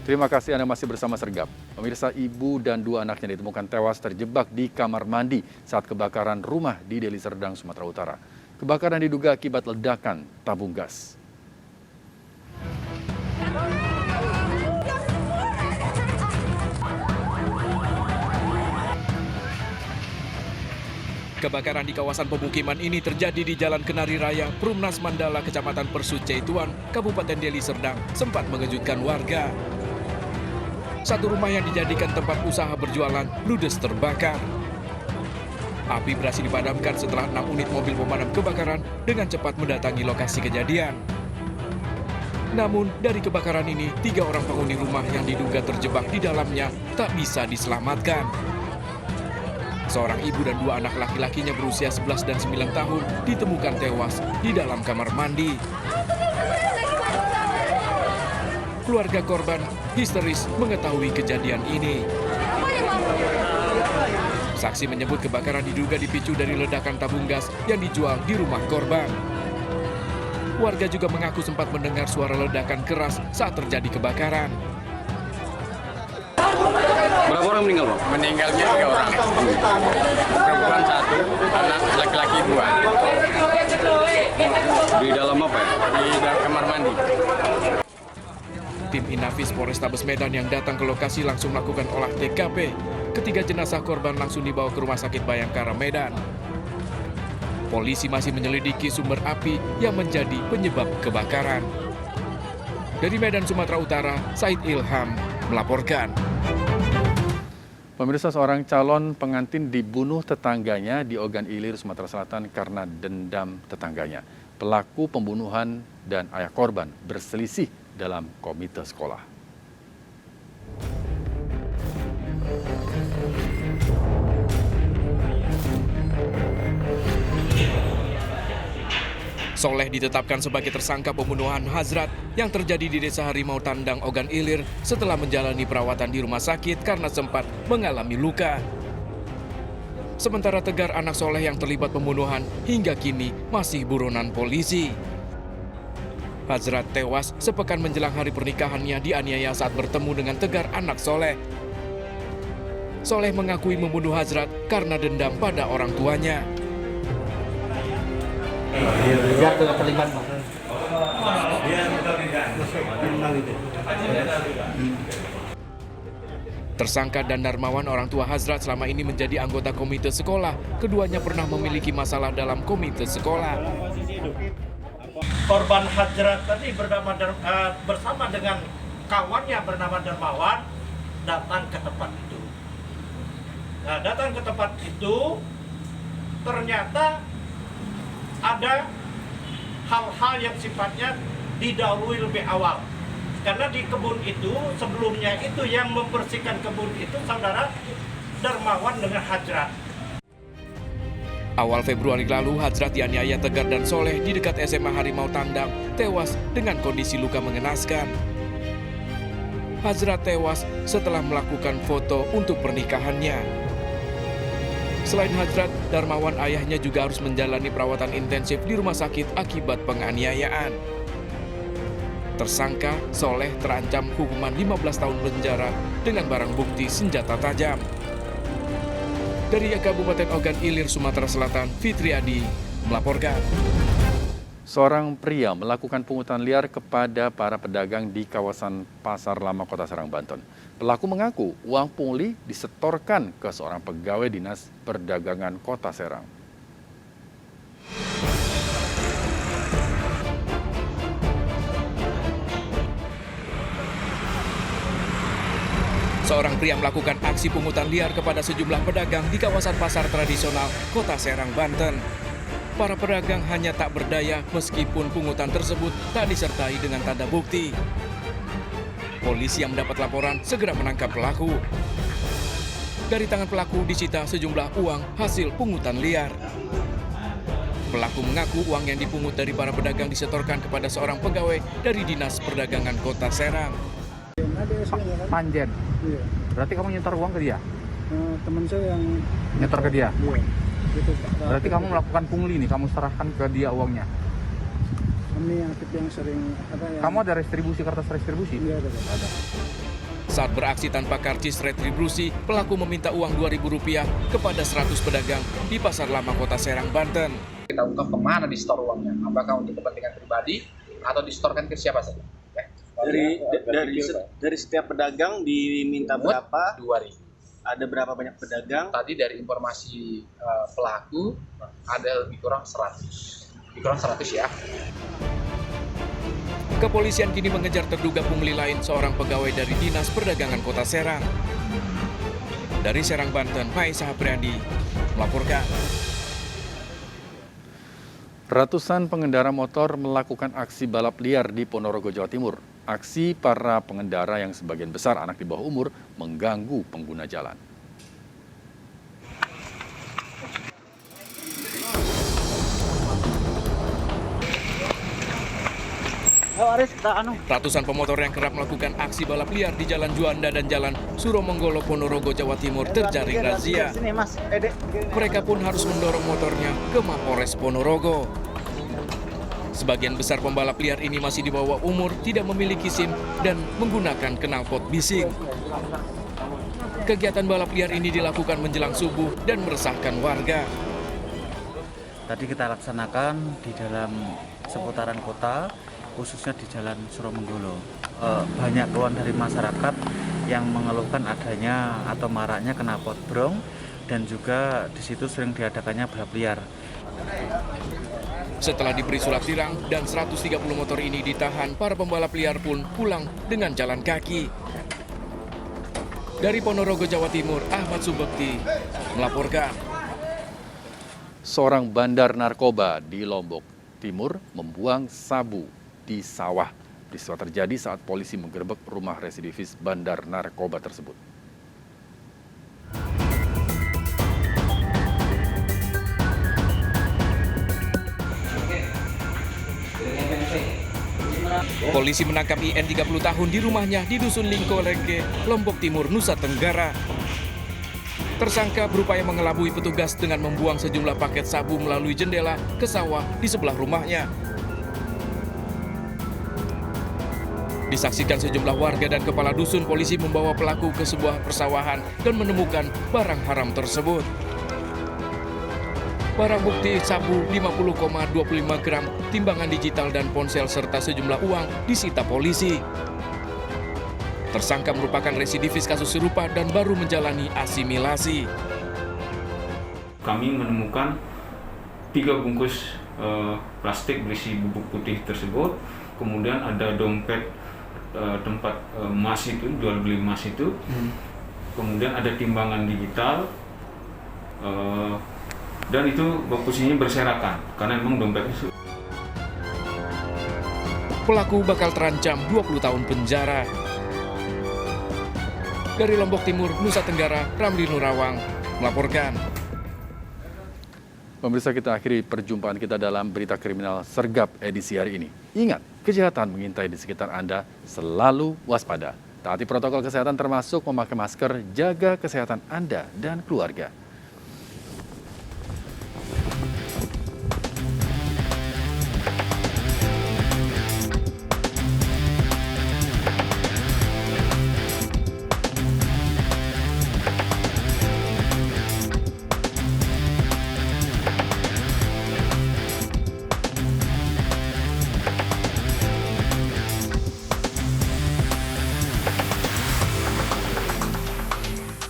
Terima kasih Anda masih bersama Sergap. Pemirsa, ibu dan dua anaknya ditemukan tewas terjebak di kamar mandi saat kebakaran rumah di Deli Serdang, Sumatera Utara. Kebakaran diduga akibat ledakan tabung gas. Kebakaran di kawasan pemukiman ini terjadi di Jalan Kenari Raya, Perumnas Mandala, Kecamatan Persuceituan, Kabupaten Deli Serdang, sempat mengejutkan warga. Satu rumah yang dijadikan tempat usaha berjualan ludes terbakar. Api berhasil dipadamkan setelah 6 unit mobil pemadam kebakaran dengan cepat mendatangi lokasi kejadian. Namun, dari kebakaran ini, 3 orang penghuni rumah yang diduga terjebak di dalamnya tak bisa diselamatkan. Seorang ibu dan 2 anak laki-lakinya berusia 11 dan 9 tahun ditemukan tewas di dalam kamar mandi. Keluarga korban histeris mengetahui kejadian ini. Saksi menyebut kebakaran diduga dipicu dari ledakan tabung gas yang dijual di rumah korban. Warga juga mengaku sempat mendengar suara ledakan keras saat terjadi kebakaran. Berapa orang meninggal, Bang? Meninggalnya 3 orang. Perempuan 1, anak laki-laki 2. Di dalam apa ya? Di dalam kamar mandi. Tim Inafis Polrestabes Medan yang datang ke lokasi langsung melakukan olah TKP. Ketiga jenazah korban langsung dibawa ke Rumah Sakit Bayangkara Medan. Polisi masih menyelidiki sumber api yang menjadi penyebab kebakaran. Dari Medan, Sumatera Utara, Said Ilham melaporkan. Pemirsa, seorang calon pengantin dibunuh tetangganya di Ogan Ilir, Sumatera Selatan karena dendam tetangganya. Pelaku pembunuhan dan ayah korban berselisih dalam komite sekolah. Soleh ditetapkan sebagai tersangka pembunuhan Hazrat yang terjadi di Desa Harimau Tandang, Ogan Ilir setelah menjalani perawatan di rumah sakit karena sempat mengalami luka. Sementara Tegar, anak Soleh yang terlibat pembunuhan, hingga kini masih buronan polisi. Hazrat tewas sepekan menjelang hari pernikahannya dianiaya saat bertemu dengan Tegar, anak Soleh. Soleh mengakui membunuh Hazrat karena dendam pada orang tuanya. Dia terlibat, Bang. Tersangka dan Darmawan, orang tua Hazrat, selama ini menjadi anggota komite sekolah. Keduanya pernah memiliki masalah dalam komite sekolah. Korban Hazrat tadi bersama dengan kawannya bernama Darmawan datang ke tempat itu. Nah, datang ke tempat itu ternyata ada hal-hal yang sifatnya didahului lebih awal. Karena di kebun itu, sebelumnya itu yang membersihkan kebun itu saudara Darmawan dengan Hazrat. Awal Februari lalu, Hazrat dianiaya Tegar dan Soleh di dekat SMA Harimau Tandang, tewas dengan kondisi luka mengenaskan. Hazrat tewas setelah melakukan foto untuk pernikahannya. Selain Hazrat, Darmawan ayahnya juga harus menjalani perawatan intensif di rumah sakit akibat penganiayaan. Tersangka Soleh terancam hukuman 15 tahun penjara dengan barang bukti senjata tajam. Dari Kabupaten Ogan Ilir, Sumatera Selatan, Fitri Adi melaporkan. Seorang pria melakukan pungutan liar kepada para pedagang di kawasan Pasar Lama, Kota Serang, Banten. Pelaku mengaku uang pungli disetorkan ke seorang pegawai Dinas Perdagangan Kota Serang. Seorang pria melakukan aksi pungutan liar kepada sejumlah pedagang di kawasan pasar tradisional Kota Serang, Banten. Para pedagang hanya tak berdaya meskipun pungutan tersebut tak disertai dengan tanda bukti. Polisi yang mendapat laporan segera menangkap pelaku. Dari tangan pelaku disita sejumlah uang hasil pungutan liar. Pelaku mengaku uang yang dipungut dari para pedagang disetorkan kepada seorang pegawai dari Dinas Perdagangan Kota Serang. Panjen. Iya. Berarti kamu nyetor uang ke dia? Teman saya yang Nyetor ke dia? iya. Gitu, Pak. Berarti kamu melakukan pungli nih, kamu serahkan ke dia uangnya? Kami aktif yang sering apa ya? Kamu ada retribusi, kertas retribusi? Iya, ada. Saat beraksi tanpa karcis retribusi, pelaku meminta uang Rp2.000 kepada 100 pedagang di Pasar Lama Kota Serang, Banten. Kita ungkap kemana di store uangnya, apakah untuk kepentingan pribadi atau disetorkan ke siapa saja. Ya. Dari setiap pedagang diminta berapa? 2.000. Ada berapa banyak pedagang? Tadi dari informasi pelaku ada lebih kurang 100. Lebih kurang 100 ya. Kepolisian kini mengejar terduga pungli lain, seorang pegawai dari Dinas Perdagangan Kota Serang. Dari Serang, Banten, Maisa Hapriandi melaporkan. Ratusan pengendara motor melakukan aksi balap liar di Ponorogo, Jawa Timur. Aksi para pengendara yang sebagian besar anak di bawah umur mengganggu pengguna jalan. Ratusan pemotor yang kerap melakukan aksi balap liar di Jalan Juanda dan Jalan Suromonggolo, Ponorogo, Jawa Timur terjaring razia. Mereka pun harus mendorong motornya ke Mapores Ponorogo. Sebagian besar pembalap liar ini masih di bawah umur, tidak memiliki SIM, dan menggunakan knalpot bising. Kegiatan balap liar ini dilakukan menjelang subuh dan meresahkan warga. Tadi kita laksanakan di dalam seputaran kota, khususnya di Jalan Suromonggolo. Banyak keluhan dari masyarakat yang mengeluhkan adanya atau maraknya knalpot brong, dan juga di situ sering diadakannya balap liar. Setelah diberi surat tilang dan 130 motor ini ditahan, para pembalap liar pun pulang dengan jalan kaki. Dari Ponorogo, Jawa Timur, Ahmad Subekti melaporkan. Seorang bandar narkoba di Lombok Timur membuang sabu di sawah. Peristiwa terjadi saat polisi menggerebek rumah residivis bandar narkoba tersebut. Polisi menangkap IN 30 tahun di rumahnya di Dusun Lingkolengke, Lombok Timur, Nusa Tenggara. Tersangka berupaya mengelabui petugas dengan membuang sejumlah paket sabu melalui jendela ke sawah di sebelah rumahnya. Disaksikan sejumlah warga dan kepala dusun, polisi membawa pelaku ke sebuah persawahan dan menemukan barang haram tersebut. Barang bukti sabu 50,25 gram, timbangan digital dan ponsel serta sejumlah uang disita polisi. Tersangka merupakan residivis kasus serupa dan baru menjalani asimilasi. Kami menemukan 3 bungkus plastik berisi bubuk putih tersebut. Kemudian ada dompet tempat emas itu, jual beli emas itu. Kemudian ada timbangan digital. Dan itu posisinya berserakan karena memang dompetnya. Pelaku bakal terancam 20 tahun penjara. Dari Lombok Timur, Nusa Tenggara, Ramli Nurawang melaporkan. Pemirsa, kita akhiri perjumpaan kita dalam berita kriminal sergap edisi hari ini. Ingat, kejahatan mengintai di sekitar Anda, selalu waspada. Taati protokol kesehatan termasuk memakai masker, jaga kesehatan Anda dan keluarga.